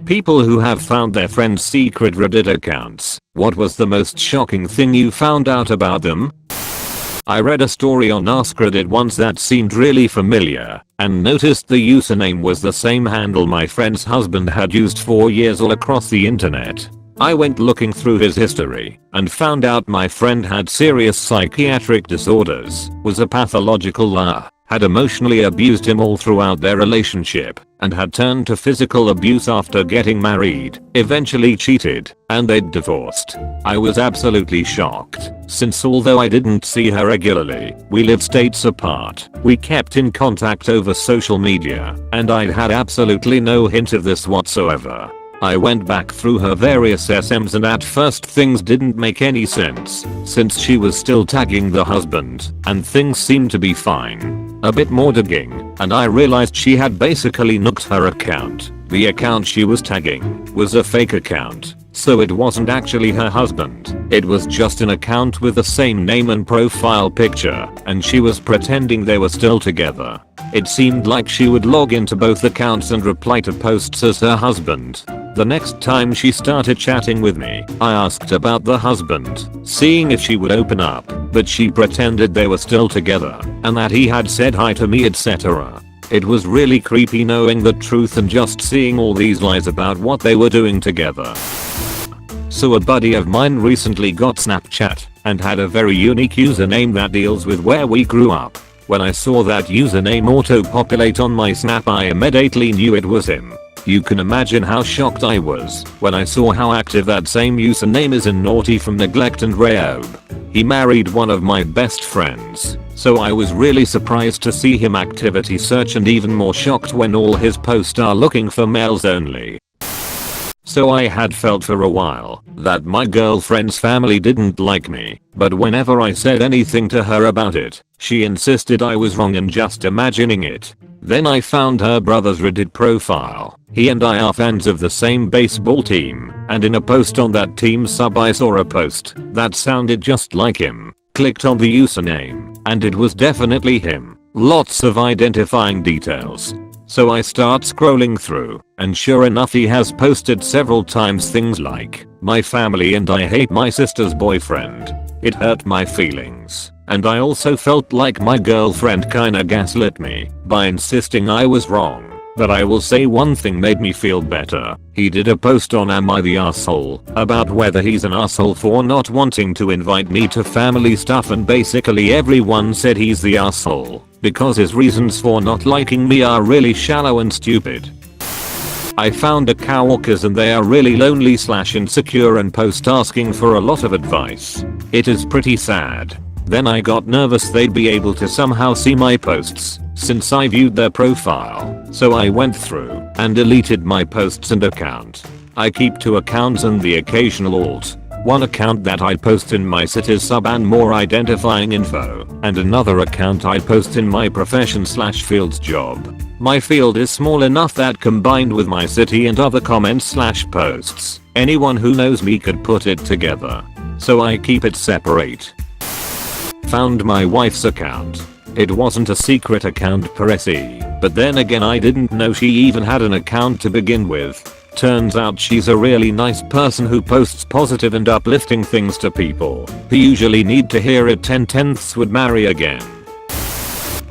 People who have found their friends' secret Reddit accounts. What was the most shocking thing you found out about them? I read a story on AskReddit once that seemed really familiar, and noticed the username was the same handle my friend's husband had used for years all across the internet. I went looking through his history and found out my friend had serious psychiatric disorders, was a pathological liar, had emotionally abused him all throughout their relationship, and had turned to physical abuse after getting married, eventually cheated, and they'd divorced. I was absolutely shocked, since although I didn't see her regularly, we lived states apart, we kept in contact over social media, and I'd had absolutely no hint of this whatsoever. I went back through her various SMs and at first things didn't make any sense, since she was still tagging the husband, and things seemed to be fine. A bit more digging, and I realized she had basically nuked her account. The account she was tagging was a fake account, so it wasn't actually her husband. It was just an account with the same name and profile picture, and she was pretending they were still together. It seemed like she would log into both accounts and reply to posts as her husband. The next time she started chatting with me, I asked about the husband, seeing if she would open up, but she pretended they were still together, and that he had said hi to me, etc. It was really creepy knowing the truth and just seeing all these lies about what they were doing together. So a buddy of mine recently got Snapchat, and had a very unique username that deals with where we grew up. When I saw that username auto-populate on my Snap, I immediately knew it was him. You can imagine how shocked I was when I saw how active that same username is in Naughty from Neglect and Rehab. He married one of my best friends, so I was really surprised to see him activity search, and even more shocked when all his posts are looking for males only. So I had felt for a while that my girlfriend's family didn't like me, but whenever I said anything to her about it, she insisted I was wrong and just imagining it. Then I found her brother's Reddit profile. He and I are fans of the same baseball team, and in a post on that team's sub I saw a post that sounded just like him. Clicked on the username, and it was definitely him. Lots of identifying details. So I start scrolling through, and sure enough he has posted several times things like, "My family and I hate my sister's boyfriend." It hurt my feelings, and I also felt like my girlfriend kinda gaslit me by insisting I was wrong. But I will say one thing made me feel better. He did a post on Am I the Asshole about whether he's an asshole for not wanting to invite me to family stuff, and basically everyone said he's the asshole because his reasons for not liking me are really shallow and stupid. I found a coworkers and they are really lonely / insecure and post asking for a lot of advice. It is pretty sad. Then I got nervous they'd be able to somehow see my posts since I viewed their profile, so I went through and deleted my posts and account. I keep 2 accounts and the occasional alt. One account that I post in my city's sub and more identifying info, and another account I post in my profession / field's job. My field is small enough that combined with my city and other comments / posts, anyone who knows me could put it together. So I keep it separate. Found my wife's account. It wasn't a secret account per se, but then again I didn't know she even had an account to begin with. Turns out she's a really nice person who posts positive and uplifting things to people who usually need to hear it. 10/10ths would marry again.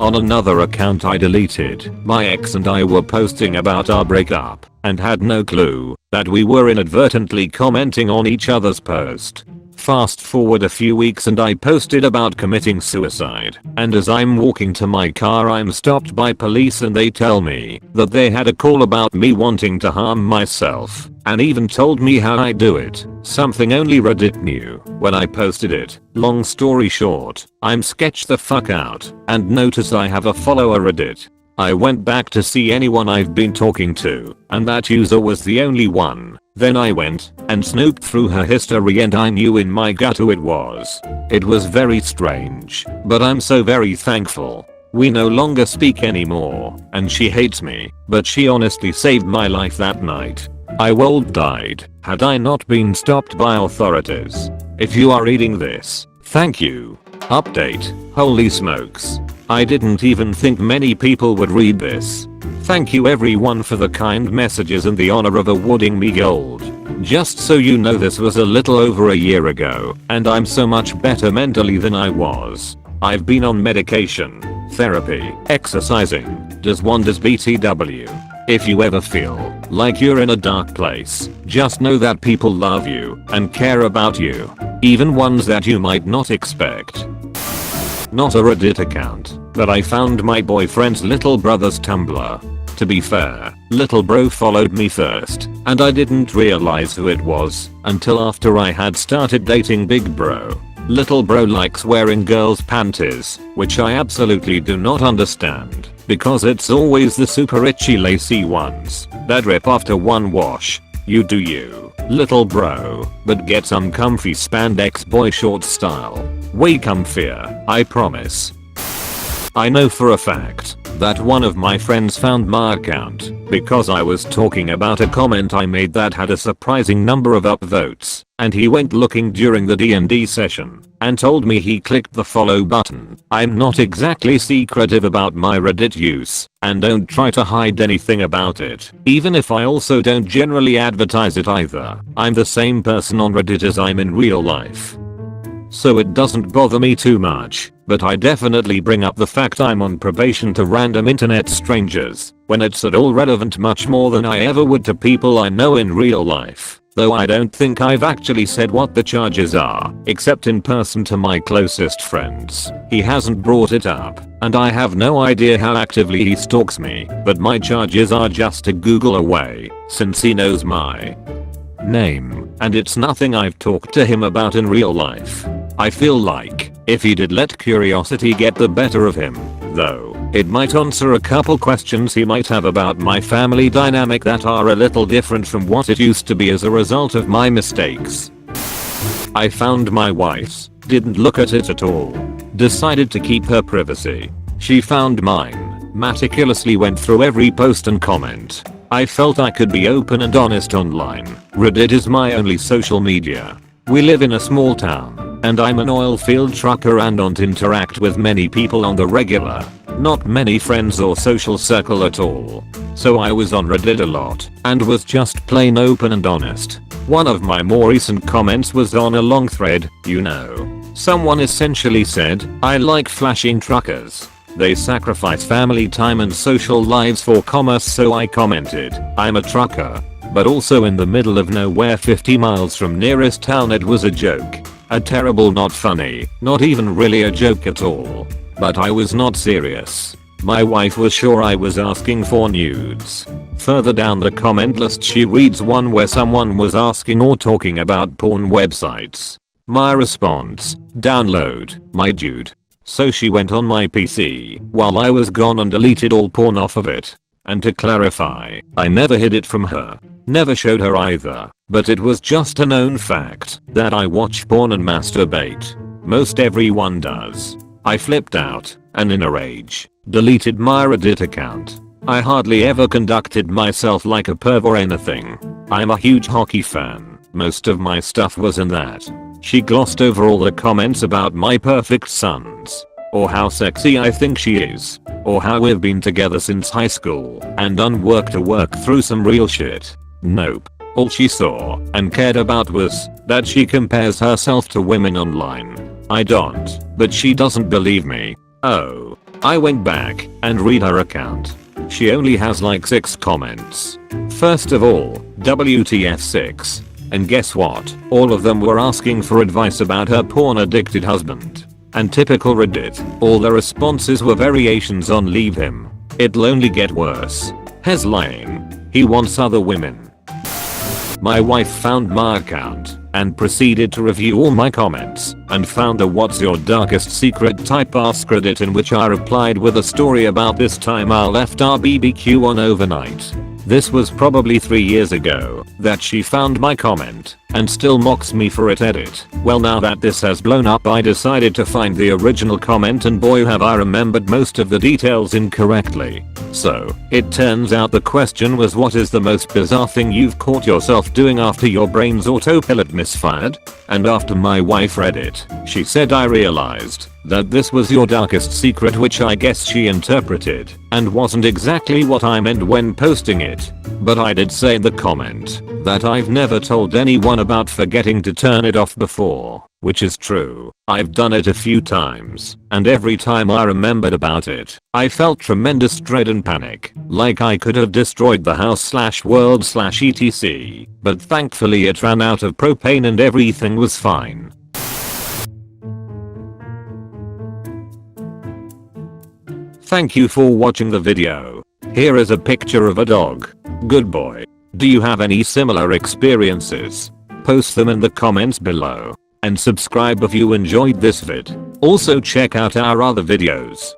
On another account I deleted, my ex and I were posting about our breakup and had no clue that we were inadvertently commenting on each other's post. Fast forward a few weeks and I posted about committing suicide, and as I'm walking to my car I'm stopped by police and they tell me that they had a call about me wanting to harm myself, and even told me how I do it, something only Reddit knew when I posted it. Long story short, I'm sketched the fuck out and notice I have a follower Reddit. I went back to see anyone I've been talking to, and that user was the only one. Then I went and snooped through her history and I knew in my gut who it was. It was very strange, but I'm so very thankful. We no longer speak anymore, and she hates me, but she honestly saved my life that night. I would died had I not been stopped by authorities. If you are reading this, thank you. Update. Holy smokes. I didn't even think many people would read this. Thank you everyone for the kind messages and the honor of awarding me gold. Just so you know, this was a little over a year ago, and I'm so much better mentally than I was. I've been on medication, therapy, exercising, does wonders BTW. If you ever feel like you're in a dark place, just know that people love you and care about you, even ones that you might not expect. Not a Reddit account, but I found my boyfriend's little brother's Tumblr. To be fair, little bro followed me first, and I didn't realize who it was until after I had started dating big bro. Little bro likes wearing girls' panties, which I absolutely do not understand, because it's always the super itchy lacy ones that rip after one wash. You do you, little bro, but get some comfy spandex boy shorts style. Way comfier, I promise. I know for a fact that one of my friends found my account because I was talking about a comment I made that had a surprising number of upvotes, and he went looking during the D&D session and told me he clicked the follow button. I'm not exactly secretive about my Reddit use and don't try to hide anything about it, even if I also don't generally advertise it either. I'm the same person on Reddit as I'm in real life, so it doesn't bother me too much, but I definitely bring up the fact I'm on probation to random internet strangers when it's at all relevant, much more than I ever would to people I know in real life. Though I don't think I've actually said what the charges are, except in person to my closest friends. He hasn't brought it up, and I have no idea how actively he stalks me, but my charges are just a Google away, since he knows my name, and it's nothing I've talked to him about in real life. I feel like if he did let curiosity get the better of him, though, it might answer a couple questions he might have about my family dynamic that are a little different from what it used to be as a result of my mistakes. I found my wife's, didn't look at it at all, decided to keep her privacy. She found mine, meticulously went through every post and comment. I felt I could be open and honest online. Reddit is my only social media. We live in a small town, and I'm an oil field trucker and don't interact with many people on the regular. Not many friends or social circle at all. So I was on Reddit a lot, and was just plain open and honest. One of my more recent comments was on a long thread, you know. Someone essentially said, I like flashing truckers. They sacrifice family time and social lives for commerce, so I commented, I'm a trucker, but also in the middle of nowhere 50 miles from nearest town. It was a joke. A terrible, not funny, not even really a joke at all. But I was not serious. My wife was sure I was asking for nudes. Further down the comment list she reads one where someone was asking or talking about porn websites. My response, download, my dude. So she went on my PC while I was gone and deleted all porn off of it. And to clarify, I never hid it from her. Never showed her either, but it was just a known fact that I watch porn and masturbate. Most everyone does. I flipped out, and in a rage, deleted my Reddit account. I hardly ever conducted myself like a perv or anything. I'm a huge hockey fan. Most of my stuff was in that. She glossed over all the comments about my perfect sons, or how sexy I think she is, or how we've been together since high school and done work to work through some real shit. Nope. All she saw and cared about was that she compares herself to women online. I don't, but she doesn't believe me. Oh. I went back and read her account. She only has like 6 comments. First of all, WTF6. And guess what? All of them were asking for advice about her porn addicted husband. And typical Reddit, all the responses were variations on leave him. It'll only get worse. He's lying. He wants other women. My wife found my account and proceeded to review all my comments and found a what's your darkest secret type AskReddit, in which I replied with a story about this time I left our BBQ on overnight. This was probably 3 years ago that she found my comment. and still mocks me for it. Edit. Well, now that this has blown up, I decided to find the original comment, and boy have I remembered most of the details incorrectly. So, it turns out the question was, what is the most bizarre thing you've caught yourself doing after your brain's autopilot misfired? And after my wife read it, she said, I realized that this was your darkest secret, which I guess she interpreted and wasn't exactly what I meant when posting it. But I did say in the comment that I've never told anyone about forgetting to turn it off before, which is true. I've done it a few times, and every time I remembered about it, I felt tremendous dread and panic, like I could have destroyed the house/world/etc. But thankfully it ran out of propane and everything was fine. Thank you for watching the video. Here is a picture of a dog. Good boy. Do you have any similar experiences? Post them in the comments below. And subscribe if you enjoyed this vid. Also check out our other videos.